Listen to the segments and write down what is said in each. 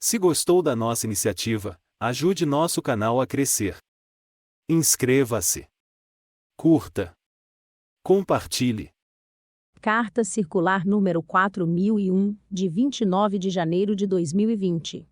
Se gostou da nossa iniciativa, ajude nosso canal a crescer. Inscreva-se. Curta. Compartilhe. Carta Circular número 4001, de 29 de janeiro de 2020.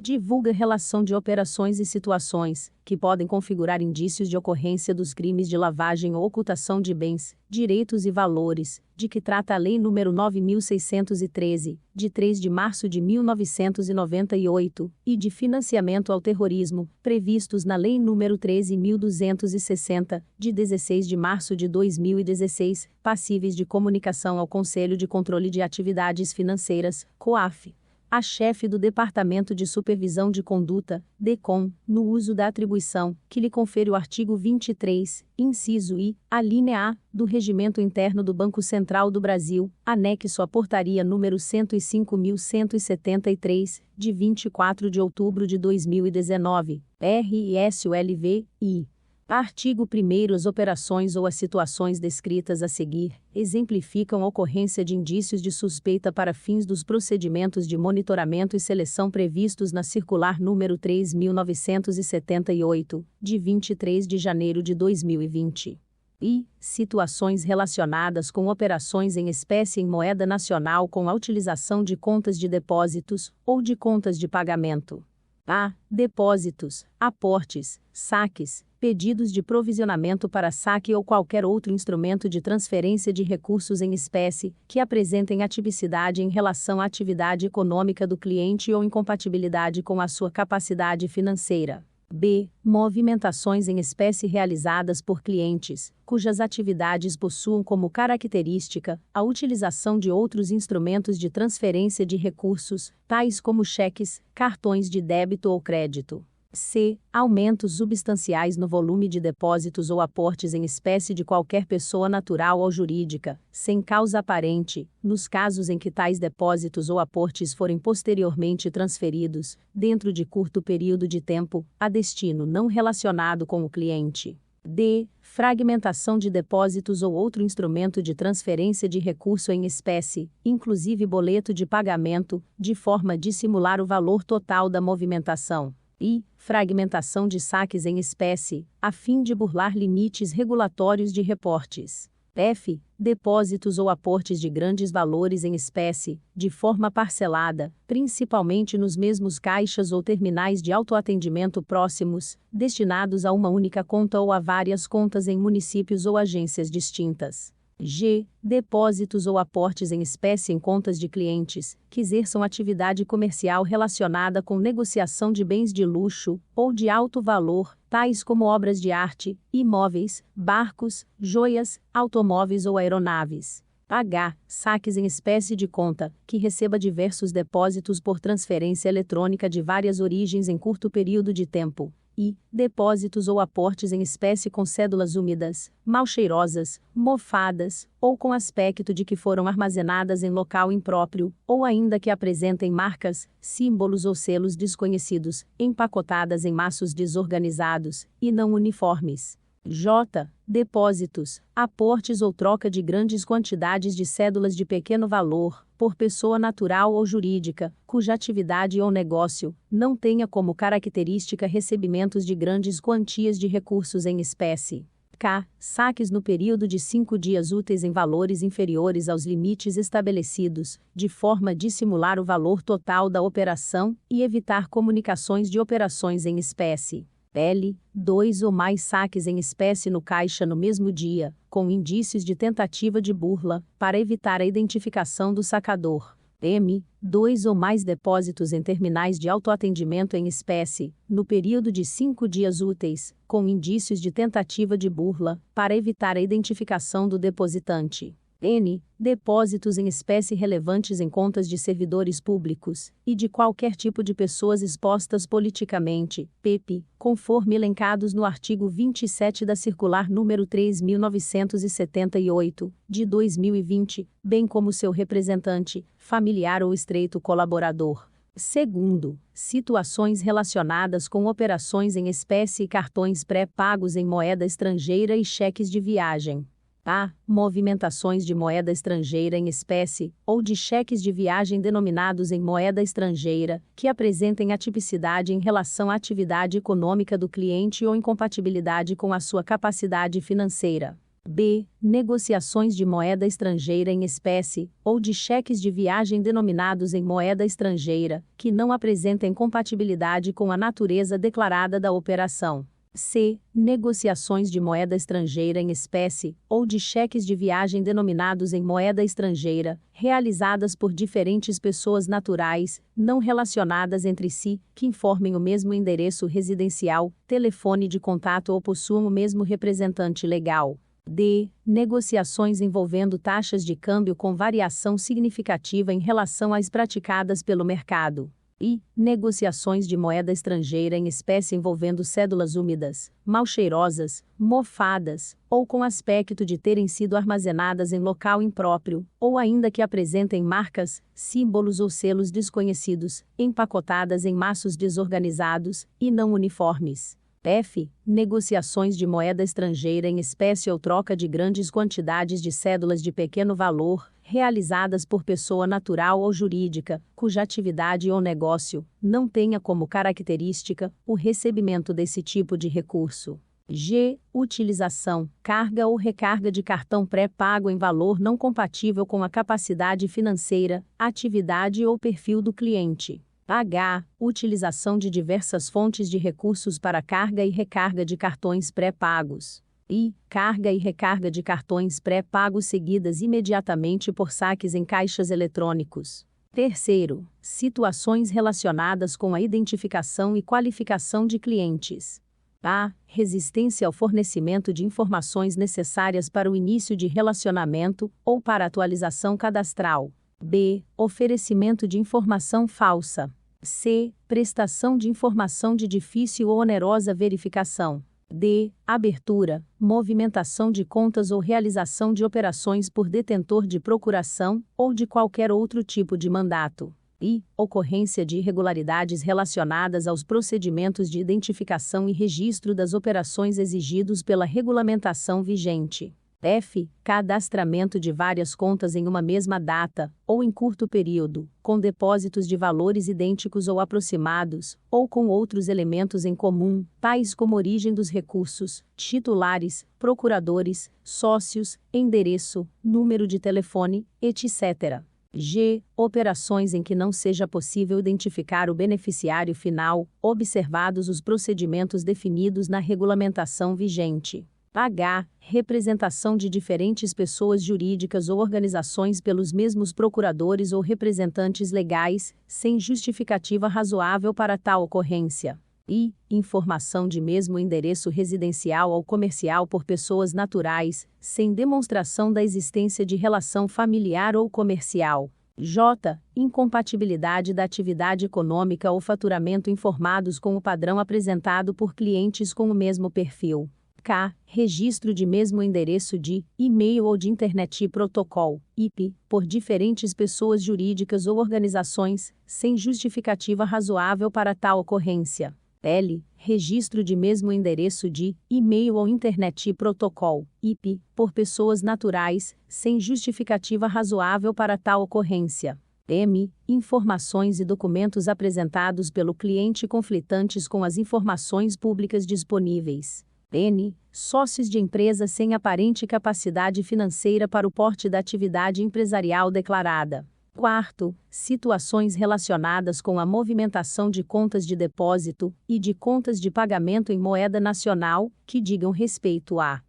Divulga relação de operações e situações, que podem configurar indícios de ocorrência dos crimes de lavagem ou ocultação de bens, direitos e valores, de que trata a Lei nº 9.613, de 3 de março de 1998, e de financiamento ao terrorismo, previstos na Lei nº 13.260, de 16 de março de 2016, passíveis de comunicação ao Conselho de Controle de Atividades Financeiras, COAF. A chefe do Departamento de Supervisão de Conduta, DECOM, no uso da atribuição, que lhe confere o artigo 23, inciso I, alínea A, do Regimento Interno do Banco Central do Brasil, anexo à Portaria número 105.173, de 24 de outubro de 2019, RSULV-I. Artigo 1º. As operações ou as situações descritas a seguir exemplificam a ocorrência de indícios de suspeita para fins dos procedimentos de monitoramento e seleção previstos na Circular número 3.978, de 23 de janeiro de 2020. E situações relacionadas com operações em espécie em moeda nacional com a utilização de contas de depósitos ou de contas de pagamento. A. Depósitos, aportes, saques, pedidos de provisionamento para saque ou qualquer outro instrumento de transferência de recursos em espécie, que apresentem atipicidade em relação à atividade econômica do cliente ou incompatibilidade com a sua capacidade financeira. B. Movimentações em espécie realizadas por clientes, cujas atividades possuam como característica a utilização de outros instrumentos de transferência de recursos, tais como cheques, cartões de débito ou crédito. C. Aumentos substanciais no volume de depósitos ou aportes em espécie de qualquer pessoa natural ou jurídica, sem causa aparente, nos casos em que tais depósitos ou aportes forem posteriormente transferidos, dentro de curto período de tempo, a destino não relacionado com o cliente. D. Fragmentação de depósitos ou outro instrumento de transferência de recurso em espécie, inclusive boleto de pagamento, de forma a dissimular o valor total da movimentação. E fragmentação de saques em espécie, a fim de burlar limites regulatórios de reportes. F. Depósitos ou aportes de grandes valores em espécie, de forma parcelada, principalmente nos mesmos caixas ou terminais de autoatendimento próximos, destinados a uma única conta ou a várias contas em municípios ou agências distintas. G. Depósitos ou aportes em espécie em contas de clientes, que exerçam atividade comercial relacionada com negociação de bens de luxo, ou de alto valor, tais como obras de arte, imóveis, barcos, joias, automóveis ou aeronaves. H. Saques em espécie de conta, que receba diversos depósitos por transferência eletrônica de várias origens em curto período de tempo. I. Depósitos ou aportes em espécie com cédulas úmidas, mal cheirosas, mofadas, ou com aspecto de que foram armazenadas em local impróprio, ou ainda que apresentem marcas, símbolos ou selos desconhecidos, empacotadas em maços desorganizados, e não uniformes. J. Depósitos, aportes ou troca de grandes quantidades de cédulas de pequeno valor, por pessoa natural ou jurídica, cuja atividade ou negócio não tenha como característica recebimentos de grandes quantias de recursos em espécie. K. Saques no período de 5 dias úteis em valores inferiores aos limites estabelecidos, de forma a dissimular o valor total da operação e evitar comunicações de operações em espécie. L. 2 ou mais saques em espécie no caixa no mesmo dia, com indícios de tentativa de burla, para evitar a identificação do sacador. M. 2 ou mais depósitos em terminais de autoatendimento em espécie, no período de 5 dias úteis, com indícios de tentativa de burla, para evitar a identificação do depositante. N. Depósitos em espécie relevantes em contas de servidores públicos, e de qualquer tipo de pessoas expostas politicamente, PP, conforme elencados no artigo 27 da Circular número 3.978, de 2020, bem como seu representante, familiar ou estreito colaborador. Segundo, situações relacionadas com operações em espécie e cartões pré-pagos em moeda estrangeira e cheques de viagem. A. Movimentações de moeda estrangeira em espécie, ou de cheques de viagem denominados em moeda estrangeira, que apresentem atipicidade em relação à atividade econômica do cliente ou incompatibilidade com a sua capacidade financeira. B. Negociações de moeda estrangeira em espécie, ou de cheques de viagem denominados em moeda estrangeira, que não apresentem compatibilidade com a natureza declarada da operação. C. Negociações de moeda estrangeira em espécie, ou de cheques de viagem denominados em moeda estrangeira, realizadas por diferentes pessoas naturais, não relacionadas entre si, que informem o mesmo endereço residencial, telefone de contato ou possuam o mesmo representante legal. D. Negociações envolvendo taxas de câmbio com variação significativa em relação às praticadas pelo mercado. E. Negociações de moeda estrangeira em espécie envolvendo cédulas úmidas, mal cheirosas, mofadas, ou com aspecto de terem sido armazenadas em local impróprio, ou ainda que apresentem marcas, símbolos ou selos desconhecidos, empacotadas em maços desorganizados e não uniformes. F. Negociações de moeda estrangeira em espécie ou troca de grandes quantidades de cédulas de pequeno valor, realizadas por pessoa natural ou jurídica, cuja atividade ou negócio não tenha como característica o recebimento desse tipo de recurso. G. Utilização, carga ou recarga de cartão pré-pago em valor não compatível com a capacidade financeira, atividade ou perfil do cliente. H. Utilização de diversas fontes de recursos para carga e recarga de cartões pré-pagos. I. Carga e recarga de cartões pré-pagos seguidas imediatamente por saques em caixas eletrônicos. Terceiro, situações relacionadas com a identificação e qualificação de clientes. A. Resistência ao fornecimento de informações necessárias para o início de relacionamento ou para atualização cadastral. B. Oferecimento de informação falsa. C. Prestação de informação de difícil ou onerosa verificação. D. Abertura, movimentação de contas ou realização de operações por detentor de procuração ou de qualquer outro tipo de mandato. I. Ocorrência de irregularidades relacionadas aos procedimentos de identificação e registro das operações exigidos pela regulamentação vigente. F. Cadastramento de várias contas em uma mesma data, ou em curto período, com depósitos de valores idênticos ou aproximados, ou com outros elementos em comum, tais como origem dos recursos, titulares, procuradores, sócios, endereço, número de telefone, etc. G. Operações em que não seja possível identificar o beneficiário final, observados os procedimentos definidos na regulamentação vigente. H. Representação de diferentes pessoas jurídicas ou organizações pelos mesmos procuradores ou representantes legais, sem justificativa razoável para tal ocorrência. I. Informação de mesmo endereço residencial ou comercial por pessoas naturais, sem demonstração da existência de relação familiar ou comercial. J. Incompatibilidade da atividade econômica ou faturamento informados com o padrão apresentado por clientes com o mesmo perfil. K. Registro de mesmo endereço de e-mail ou de Internet Protocol, IP, por diferentes pessoas jurídicas ou organizações, sem justificativa razoável para tal ocorrência. L. Registro de mesmo endereço de e-mail ou Internet Protocol, IP, por pessoas naturais, sem justificativa razoável para tal ocorrência. M. Informações e documentos apresentados pelo cliente conflitantes com as informações públicas disponíveis. N. Sócios de empresa sem aparente capacidade financeira para o porte da atividade empresarial declarada. Quarto, situações relacionadas com a movimentação de contas de depósito e de contas de pagamento em moeda nacional, que digam respeito a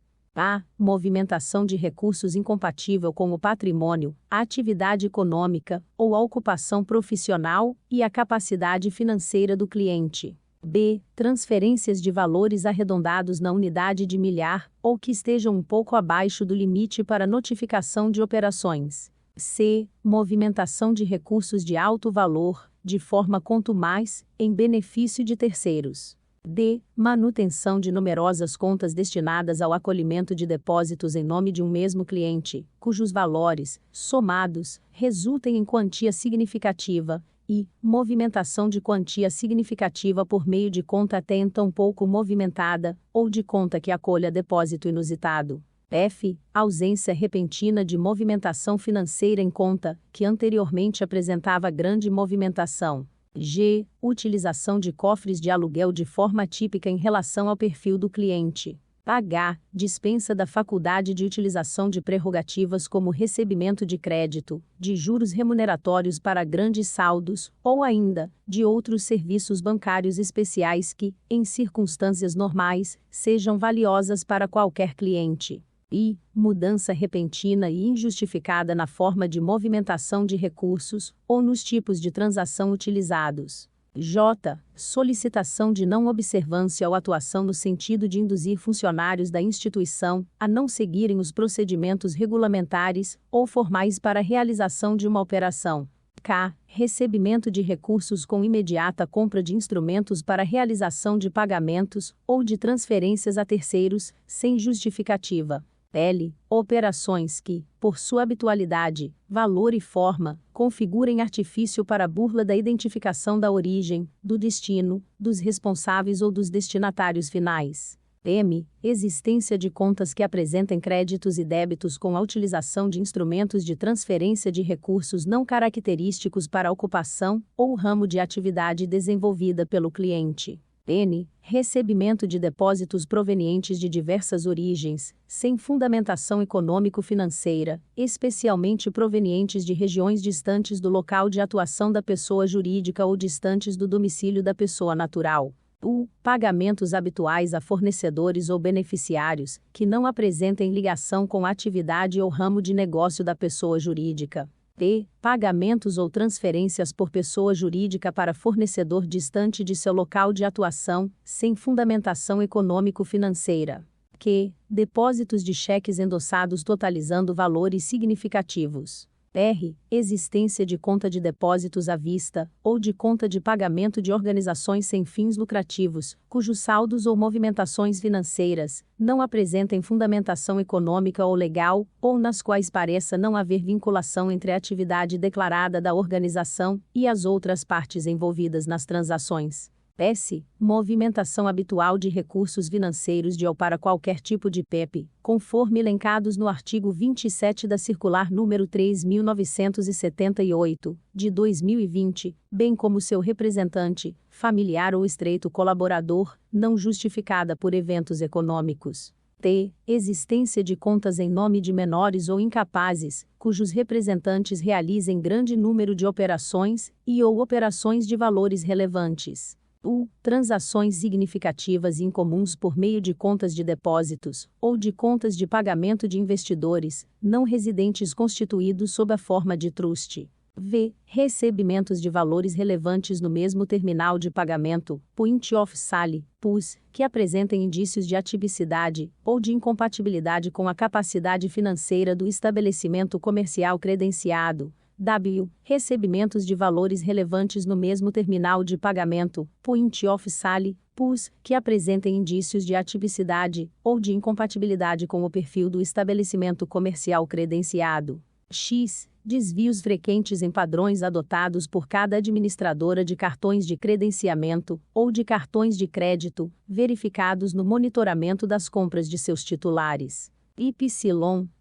movimentação de recursos incompatível com o patrimônio, a atividade econômica ou a ocupação profissional e a capacidade financeira do cliente. B. Transferências de valores arredondados na unidade de milhar, ou que estejam um pouco abaixo do limite para notificação de operações. C. Movimentação de recursos de alto valor, de forma contumaz, em benefício de terceiros. D. Manutenção de numerosas contas destinadas ao acolhimento de depósitos em nome de um mesmo cliente, cujos valores, somados, resultem em quantia significativa. E. Movimentação de quantia significativa por meio de conta até então pouco movimentada, ou de conta que acolha depósito inusitado. F. Ausência repentina de movimentação financeira em conta, que anteriormente apresentava grande movimentação. G. Utilização de cofres de aluguel de forma típica em relação ao perfil do cliente. H. Dispensa da faculdade de utilização de prerrogativas como recebimento de crédito, de juros remuneratórios para grandes saldos, ou ainda, de outros serviços bancários especiais que, em circunstâncias normais, sejam valiosas para qualquer cliente. I. Mudança repentina e injustificada na forma de movimentação de recursos, ou nos tipos de transação utilizados. J. Solicitação de não observância ou atuação no sentido de induzir funcionários da instituição a não seguirem os procedimentos regulamentares ou formais para a realização de uma operação. K. Recebimento de recursos com imediata compra de instrumentos para realização de pagamentos ou de transferências a terceiros, sem justificativa. L. Operações que, por sua habitualidade, valor e forma, configurem artifício para a burla da identificação da origem, do destino, dos responsáveis ou dos destinatários finais. M. Existência de contas que apresentem créditos e débitos com a utilização de instrumentos de transferência de recursos não característicos para a ocupação ou ramo de atividade desenvolvida pelo cliente. N. Recebimento de depósitos provenientes de diversas origens, sem fundamentação econômico-financeira, especialmente provenientes de regiões distantes do local de atuação da pessoa jurídica ou distantes do domicílio da pessoa natural. U. Pagamentos habituais a fornecedores ou beneficiários, que não apresentem ligação com a atividade ou ramo de negócio da pessoa jurídica. P. Pagamentos ou transferências por pessoa jurídica para fornecedor distante de seu local de atuação, sem fundamentação econômico-financeira. Q. Depósitos de cheques endossados totalizando valores significativos. R. Existência de conta de depósitos à vista, ou de conta de pagamento de organizações sem fins lucrativos, cujos saldos ou movimentações financeiras não apresentem fundamentação econômica ou legal, ou nas quais pareça não haver vinculação entre a atividade declarada da organização e as outras partes envolvidas nas transações. S. Movimentação habitual de recursos financeiros de ou para qualquer tipo de PEP, conforme elencados no artigo 27 da Circular número 3.978, de 2020, bem como seu representante, familiar ou estreito colaborador, não justificada por eventos econômicos. T. Existência de contas em nome de menores ou incapazes, cujos representantes realizem grande número de operações e ou operações de valores relevantes. U. Transações significativas e incomuns por meio de contas de depósitos, ou de contas de pagamento de investidores, não residentes constituídos sob a forma de truste. V. Recebimentos de valores relevantes no mesmo terminal de pagamento, point of sale, PUS, que apresentem indícios de atipicidade, ou de incompatibilidade com a capacidade financeira do estabelecimento comercial credenciado. W. Recebimentos de valores relevantes no mesmo terminal de pagamento, point of sale, PUS, que apresentem indícios de atipicidade, ou de incompatibilidade com o perfil do estabelecimento comercial credenciado. X. Desvios frequentes em padrões adotados por cada administradora de cartões de credenciamento, ou de cartões de crédito, verificados no monitoramento das compras de seus titulares. Y.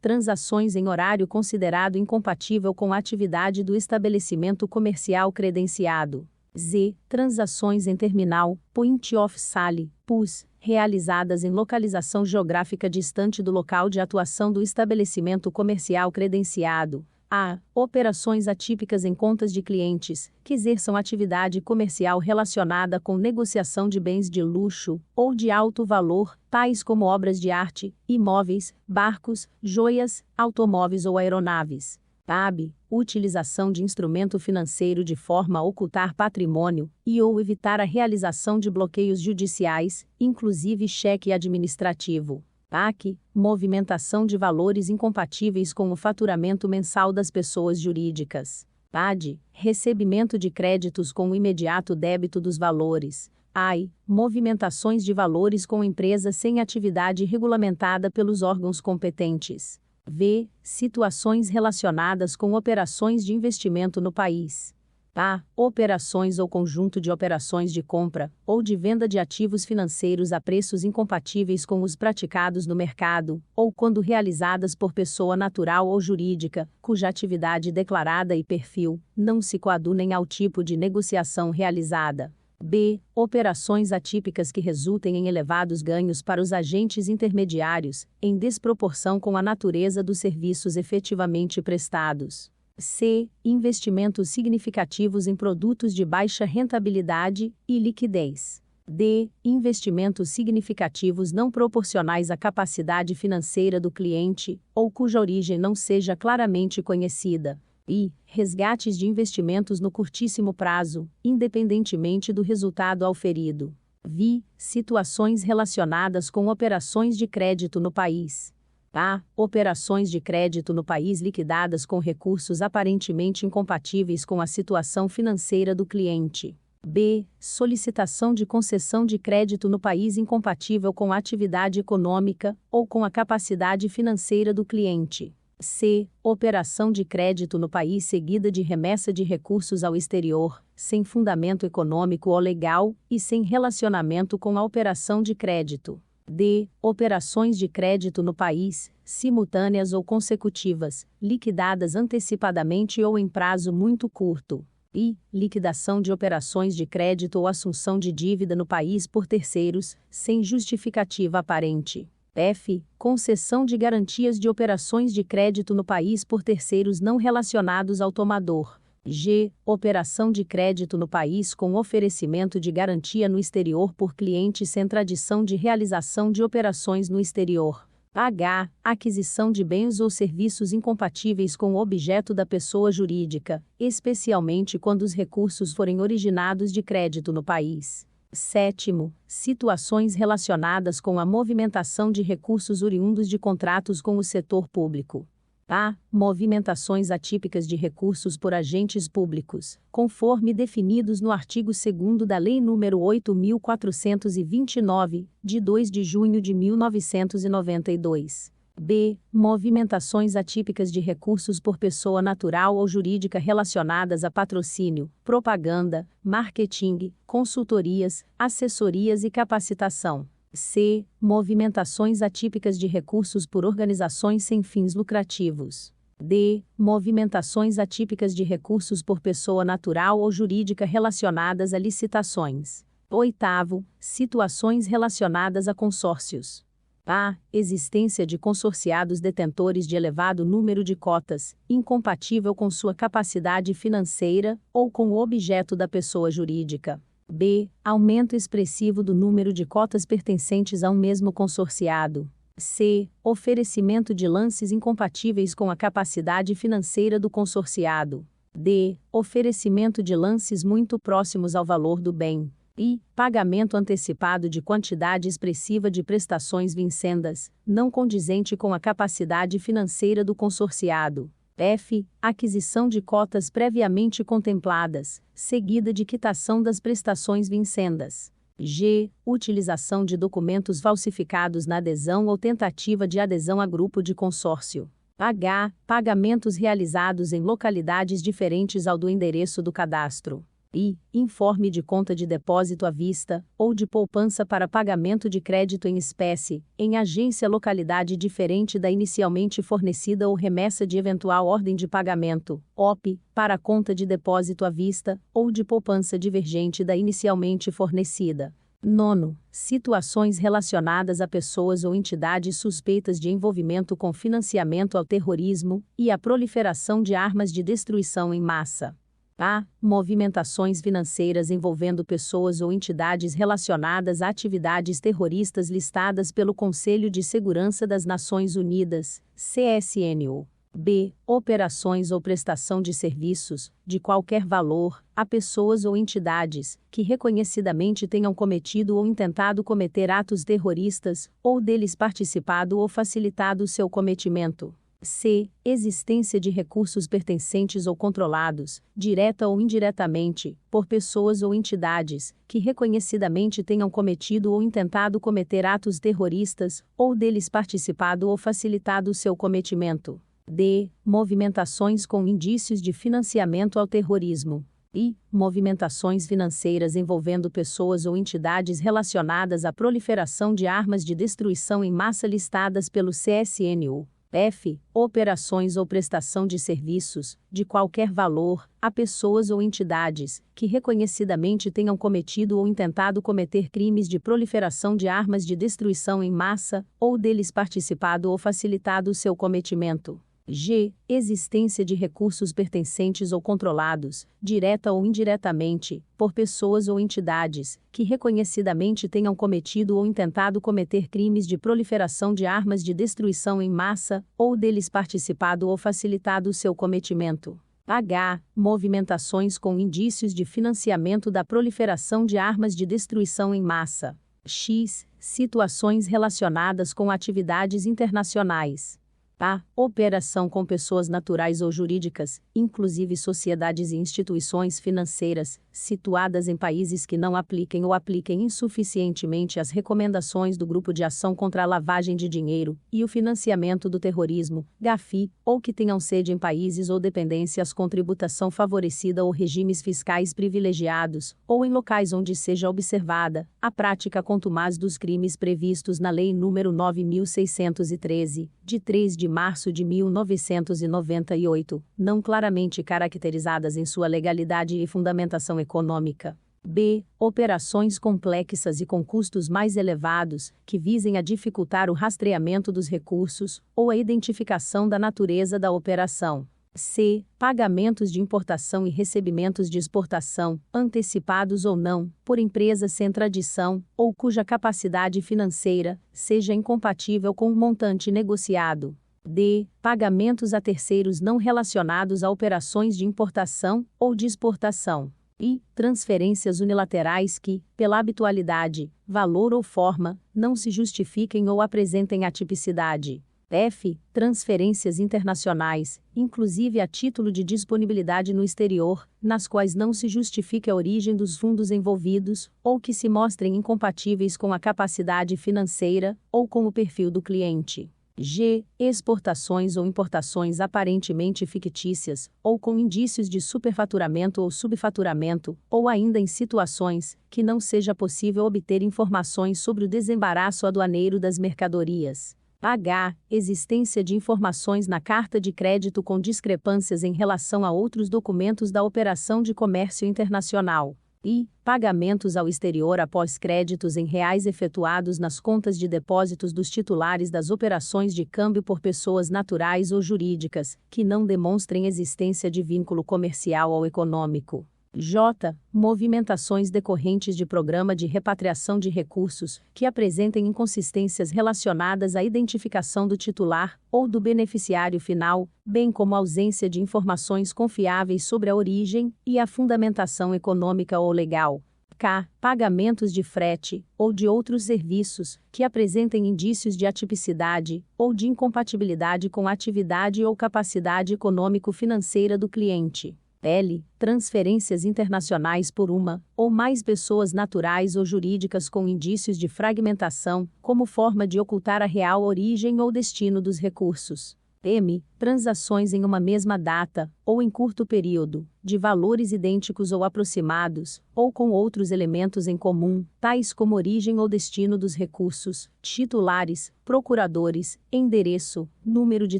Transações em horário considerado incompatível com a atividade do estabelecimento comercial credenciado. Z. Transações em terminal, point of sale, PUS, realizadas em localização geográfica distante do local de atuação do estabelecimento comercial credenciado. A. Operações atípicas em contas de clientes, que exerçam atividade comercial relacionada com negociação de bens de luxo, ou de alto valor, tais como obras de arte, imóveis, barcos, joias, automóveis ou aeronaves. AB. Utilização de instrumento financeiro de forma a ocultar patrimônio, e ou evitar a realização de bloqueios judiciais, inclusive cheque administrativo. PAC, movimentação de valores incompatíveis com o faturamento mensal das pessoas jurídicas. PAD, recebimento de créditos com o imediato débito dos valores. AI, movimentações de valores com empresas sem atividade regulamentada pelos órgãos competentes. V, situações relacionadas com operações de investimento no país. A. Operações ou conjunto de operações de compra ou de venda de ativos financeiros a preços incompatíveis com os praticados no mercado, ou quando realizadas por pessoa natural ou jurídica, cuja atividade declarada e perfil não se coadunem ao tipo de negociação realizada. B. Operações atípicas que resultem em elevados ganhos para os agentes intermediários, em desproporção com a natureza dos serviços efetivamente prestados. C. Investimentos significativos em produtos de baixa rentabilidade e liquidez. D. Investimentos significativos não proporcionais à capacidade financeira do cliente, ou cuja origem não seja claramente conhecida. E. Resgates de investimentos no curtíssimo prazo, independentemente do resultado auferido. Vi. Situações relacionadas com operações de crédito no país. A. Operações de crédito no país liquidadas com recursos aparentemente incompatíveis com a situação financeira do cliente. B. Solicitação de concessão de crédito no país incompatível com a atividade econômica ou com a capacidade financeira do cliente. C. Operação de crédito no país seguida de remessa de recursos ao exterior, sem fundamento econômico ou legal, e sem relacionamento com a operação de crédito. D. Operações de crédito no país, simultâneas ou consecutivas, liquidadas antecipadamente ou em prazo muito curto. E. Liquidação de operações de crédito ou assunção de dívida no país por terceiros, sem justificativa aparente. F. Concessão de garantias de operações de crédito no país por terceiros não relacionados ao tomador. G. Operação de crédito no país com oferecimento de garantia no exterior por cliente sem tradição de realização de operações no exterior. H. Aquisição de bens ou serviços incompatíveis com o objeto da pessoa jurídica, especialmente quando os recursos forem originados de crédito no país. 7. Situações relacionadas com a movimentação de recursos oriundos de contratos com o setor público. A. Movimentações atípicas de recursos por agentes públicos, conforme definidos no artigo 2º da Lei nº 8.429, de 2 de junho de 1992. B. Movimentações atípicas de recursos por pessoa natural ou jurídica relacionadas a patrocínio, propaganda, marketing, consultorias, assessorias e capacitação. C. Movimentações atípicas de recursos por organizações sem fins lucrativos. D. Movimentações atípicas de recursos por pessoa natural ou jurídica relacionadas a licitações. 8. Situações relacionadas a consórcios. A. Existência de consorciados detentores de elevado número de cotas, incompatível com sua capacidade financeira, ou com o objeto da pessoa jurídica. B. Aumento expressivo do número de cotas pertencentes a um mesmo consorciado. C. Oferecimento de lances incompatíveis com a capacidade financeira do consorciado. D. Oferecimento de lances muito próximos ao valor do bem. E. Pagamento antecipado de quantidade expressiva de prestações vincendas, não condizente com a capacidade financeira do consorciado. F. Aquisição de cotas previamente contempladas, seguida de quitação das prestações vincendas. G. Utilização de documentos falsificados na adesão ou tentativa de adesão a grupo de consórcio. H. Pagamentos realizados em localidades diferentes ao do endereço do cadastro. I. Informe de conta de depósito à vista, ou de poupança para pagamento de crédito em espécie, em agência localidade diferente da inicialmente fornecida ou remessa de eventual ordem de pagamento, OP, para conta de depósito à vista, ou de poupança divergente da inicialmente fornecida. 9. Situações relacionadas a pessoas ou entidades suspeitas de envolvimento com financiamento ao terrorismo e a proliferação de armas de destruição em massa. A. Movimentações financeiras envolvendo pessoas ou entidades relacionadas a atividades terroristas listadas pelo Conselho de Segurança das Nações Unidas, CSNU. B. Operações ou prestação de serviços, de qualquer valor, a pessoas ou entidades, que reconhecidamente tenham cometido ou intentado cometer atos terroristas, ou deles participado ou facilitado seu cometimento. C. Existência de recursos pertencentes ou controlados, direta ou indiretamente, por pessoas ou entidades, que reconhecidamente tenham cometido ou intentado cometer atos terroristas, ou deles participado ou facilitado seu cometimento. D. Movimentações com indícios de financiamento ao terrorismo. I. Movimentações financeiras envolvendo pessoas ou entidades relacionadas à proliferação de armas de destruição em massa listadas pelo CSNU. F. Operações ou prestação de serviços, de qualquer valor, a pessoas ou entidades, que reconhecidamente tenham cometido ou intentado cometer crimes de proliferação de armas de destruição em massa, ou deles participado ou facilitado o seu cometimento. G. Existência de recursos pertencentes ou controlados, direta ou indiretamente, por pessoas ou entidades, que reconhecidamente tenham cometido ou intentado cometer crimes de proliferação de armas de destruição em massa, ou deles participado ou facilitado o seu cometimento. H. Movimentações com indícios de financiamento da proliferação de armas de destruição em massa. X. Situações relacionadas com atividades internacionais. A. Operação com pessoas naturais ou jurídicas, inclusive sociedades e instituições financeiras, situadas em países que não apliquem ou apliquem insuficientemente as recomendações do Grupo de Ação contra a Lavagem de Dinheiro e o Financiamento do Terrorismo, GAFI, ou que tenham sede em países ou dependências com tributação favorecida ou regimes fiscais privilegiados, ou em locais onde seja observada a prática contumaz dos crimes previstos na Lei nº 9.613, de 3 de março de 1998, não claramente caracterizadas em sua legalidade e fundamentação econômica. B. Operações complexas e com custos mais elevados, que visem a dificultar o rastreamento dos recursos, ou a identificação da natureza da operação. C. Pagamentos de importação e recebimentos de exportação, antecipados ou não, por empresas sem tradição, ou cuja capacidade financeira seja incompatível com o montante negociado. D. Pagamentos a terceiros não relacionados a operações de importação ou de exportação. I. Transferências unilaterais que, pela habitualidade, valor ou forma, não se justifiquem ou apresentem atipicidade. F. Transferências internacionais, inclusive a título de disponibilidade no exterior, nas quais não se justifique a origem dos fundos envolvidos, ou que se mostrem incompatíveis com a capacidade financeira, ou com o perfil do cliente. G. Exportações ou importações aparentemente fictícias, ou com indícios de superfaturamento ou subfaturamento, ou ainda em situações que não seja possível obter informações sobre o desembaraço aduaneiro das mercadorias. H. Existência de informações na carta de crédito com discrepâncias em relação a outros documentos da operação de comércio internacional. I. Pagamentos ao exterior após créditos em reais efetuados nas contas de depósitos dos titulares das operações de câmbio por pessoas naturais ou jurídicas, que não demonstrem existência de vínculo comercial ou econômico. J. Movimentações decorrentes de programa de repatriação de recursos, que apresentem inconsistências relacionadas à identificação do titular ou do beneficiário final, bem como a ausência de informações confiáveis sobre a origem e a fundamentação econômica ou legal. K. Pagamentos de frete, ou de outros serviços, que apresentem indícios de atipicidade, ou de incompatibilidade com a atividade ou capacidade econômico-financeira do cliente. L. Transferências internacionais por uma ou mais pessoas naturais ou jurídicas com indícios de fragmentação, como forma de ocultar a real origem ou destino dos recursos. M. Transações em uma mesma data, ou em curto período, de valores idênticos ou aproximados, ou com outros elementos em comum, tais como origem ou destino dos recursos, titulares, procuradores, endereço, número de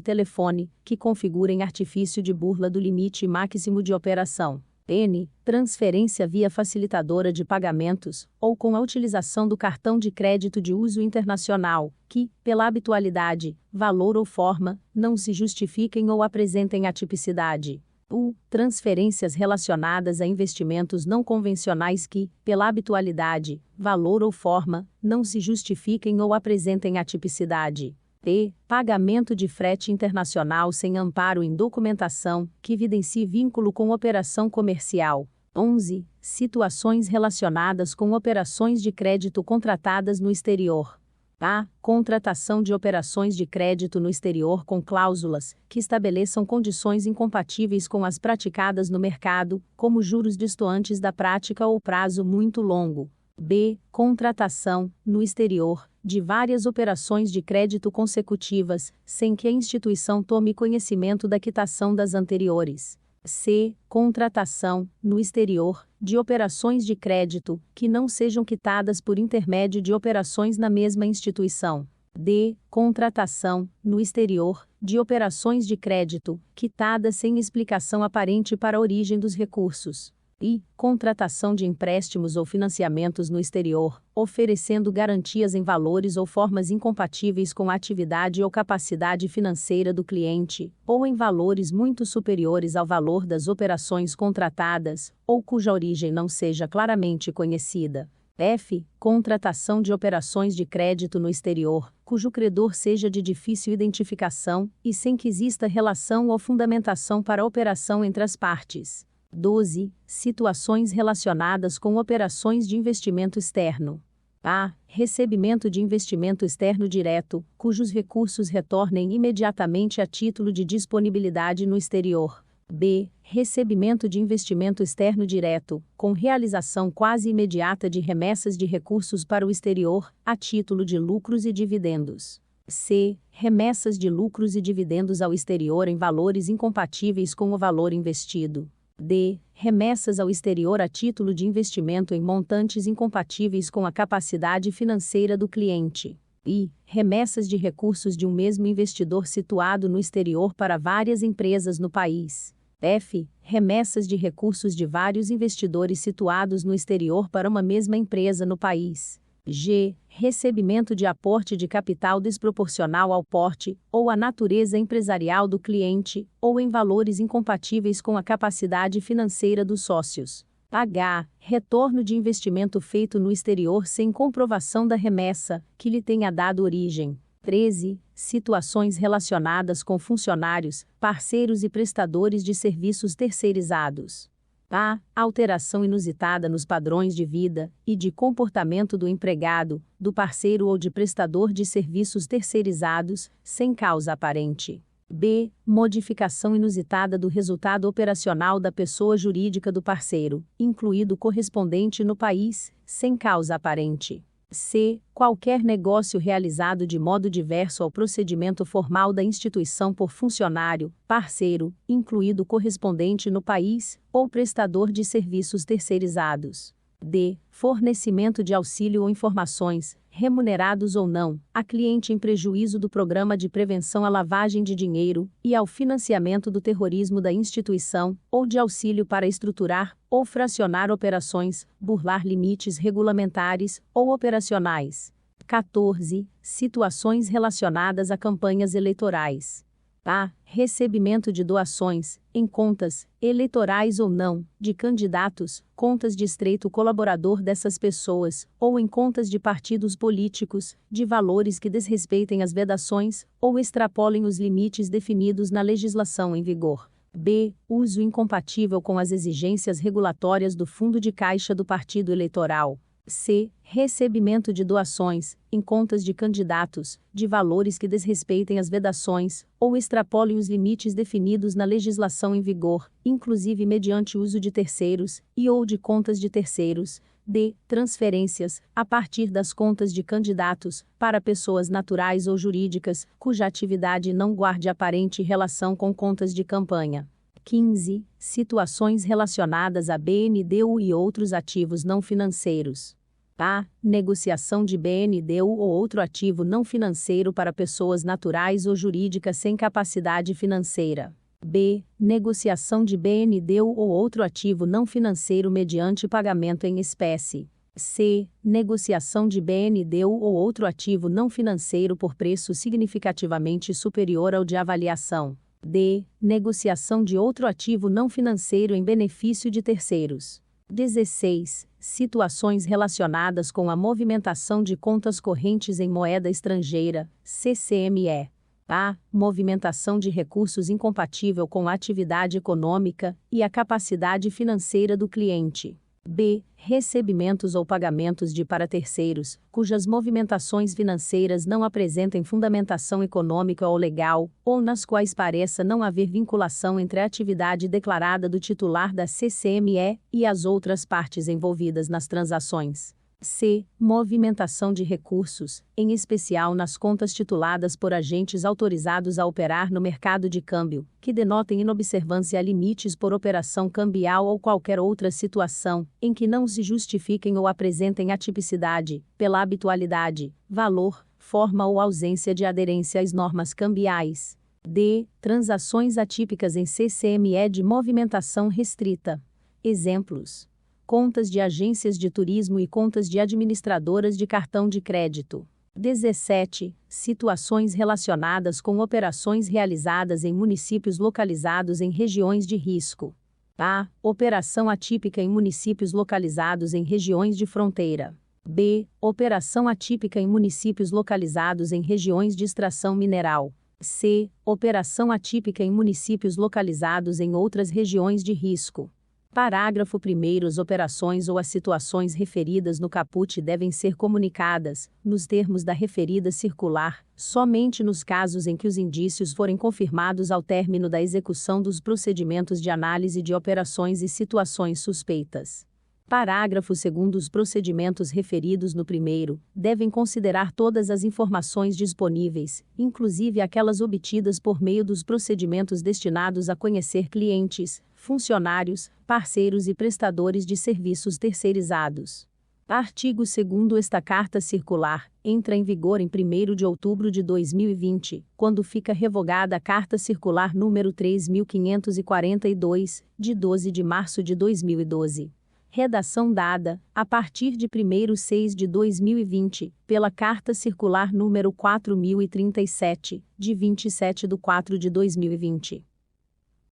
telefone, que configurem artifício de burla do limite máximo de operação. N. Transferência via facilitadora de pagamentos, ou com a utilização do cartão de crédito de uso internacional, que, pela habitualidade, valor ou forma, não se justifiquem ou apresentem atipicidade. U. Transferências relacionadas a investimentos não convencionais que, pela habitualidade, valor ou forma, não se justifiquem ou apresentem atipicidade. P. Pagamento de frete internacional sem amparo em documentação, que evidencie vínculo com operação comercial. 11. Situações relacionadas com operações de crédito contratadas no exterior. A. Contratação de operações de crédito no exterior com cláusulas que estabeleçam condições incompatíveis com as praticadas no mercado, como juros distantes da prática ou prazo muito longo. B. Contratação, no exterior, de várias operações de crédito consecutivas, sem que a instituição tome conhecimento da quitação das anteriores. C. Contratação, no exterior, de operações de crédito, que não sejam quitadas por intermédio de operações na mesma instituição. D. Contratação, no exterior, de operações de crédito, quitadas sem explicação aparente para a origem dos recursos. E. Contratação de empréstimos ou financiamentos no exterior, oferecendo garantias em valores ou formas incompatíveis com a atividade ou capacidade financeira do cliente, ou em valores muito superiores ao valor das operações contratadas, ou cuja origem não seja claramente conhecida. F. Contratação de operações de crédito no exterior, cujo credor seja de difícil identificação, e sem que exista relação ou fundamentação para a operação entre as partes. 12. Situações relacionadas com operações de investimento externo. A. Recebimento de investimento externo direto, cujos recursos retornem imediatamente a título de disponibilidade no exterior. B. Recebimento de investimento externo direto, com realização quase imediata de remessas de recursos para o exterior, a título de lucros e dividendos. C. Remessas de lucros e dividendos ao exterior em valores incompatíveis com o valor investido. D. Remessas ao exterior a título de investimento em montantes incompatíveis com a capacidade financeira do cliente. I. Remessas de recursos de um mesmo investidor situado no exterior para várias empresas no país. F. Remessas de recursos de vários investidores situados no exterior para uma mesma empresa no país. G. Recebimento de aporte de capital desproporcional ao porte, ou à natureza empresarial do cliente, ou em valores incompatíveis com a capacidade financeira dos sócios. H. Retorno de investimento feito no exterior sem comprovação da remessa, que lhe tenha dado origem. 13. Situações relacionadas com funcionários, parceiros e prestadores de serviços terceirizados. A. Alteração inusitada nos padrões de vida e de comportamento do empregado, do parceiro ou de prestador de serviços terceirizados, sem causa aparente. B. Modificação inusitada do resultado operacional da pessoa jurídica do parceiro, incluído correspondente no país, sem causa aparente. C. Qualquer negócio realizado de modo diverso ao procedimento formal da instituição por funcionário, parceiro, incluído correspondente no país, ou prestador de serviços terceirizados. D. Fornecimento de auxílio ou informações, remunerados ou não, a cliente em prejuízo do Programa de Prevenção à Lavagem de Dinheiro e ao financiamento do terrorismo da instituição, ou de auxílio para estruturar ou fracionar operações, burlar limites regulamentares ou operacionais. 14. Situações relacionadas a campanhas eleitorais. A. Recebimento de doações, em contas, eleitorais ou não, de candidatos, contas de estreito colaborador dessas pessoas, ou em contas de partidos políticos, de valores que desrespeitem as vedações, ou extrapolem os limites definidos na legislação em vigor. B. Uso incompatível com as exigências regulatórias do fundo de caixa do partido eleitoral. C. Recebimento de doações, em contas de candidatos, de valores que desrespeitem as vedações, ou extrapolem os limites definidos na legislação em vigor, inclusive mediante uso de terceiros, e ou de contas de terceiros. D. Transferências, a partir das contas de candidatos, para pessoas naturais ou jurídicas, cuja atividade não guarde aparente relação com contas de campanha. 15. Situações relacionadas a BNDES e outros ativos não financeiros. A. Negociação de BNDES ou outro ativo não financeiro para pessoas naturais ou jurídicas sem capacidade financeira. B. Negociação de BNDES ou outro ativo não financeiro mediante pagamento em espécie. C. Negociação de BNDES ou outro ativo não financeiro por preço significativamente superior ao de avaliação. D. Negociação de outro ativo não financeiro em benefício de terceiros. 16. Situações relacionadas com a movimentação de contas correntes em moeda estrangeira, CCME. A. Movimentação de recursos incompatível com a atividade econômica e a capacidade financeira do cliente. B. Recebimentos ou pagamentos de para terceiros, cujas movimentações financeiras não apresentem fundamentação econômica ou legal, ou nas quais pareça não haver vinculação entre a atividade declarada do titular da CCME e as outras partes envolvidas nas transações. C. Movimentação de recursos, em especial nas contas tituladas por agentes autorizados a operar no mercado de câmbio, que denotem inobservância a limites por operação cambial ou qualquer outra situação, em que não se justifiquem ou apresentem atipicidade, pela habitualidade, valor, forma ou ausência de aderência às normas cambiais. D. Transações atípicas em CCME de movimentação restrita. Exemplos: contas de agências de turismo e contas de administradoras de cartão de crédito. 17. Situações relacionadas com operações realizadas em municípios localizados em regiões de risco. A. Operação atípica em municípios localizados em regiões de fronteira. B. Operação atípica em municípios localizados em regiões de extração mineral. C. Operação atípica em municípios localizados em outras regiões de risco. Parágrafo 1º. As operações ou as situações referidas no caput devem ser comunicadas, nos termos da referida circular, somente nos casos em que os indícios forem confirmados ao término da execução dos procedimentos de análise de operações e situações suspeitas. Parágrafo 2º. Os procedimentos referidos no primeiro devem considerar todas as informações disponíveis, inclusive aquelas obtidas por meio dos procedimentos destinados a conhecer clientes, funcionários, parceiros e prestadores de serviços terceirizados. Artigo 2º. Esta carta circular entra em vigor em 1º de outubro de 2020, quando fica revogada a Carta Circular número 3.542, de 12 de março de 2012. Redação dada, a partir de 1º de 2020, pela Carta Circular número 4.037, de 27 de 4 de 2020.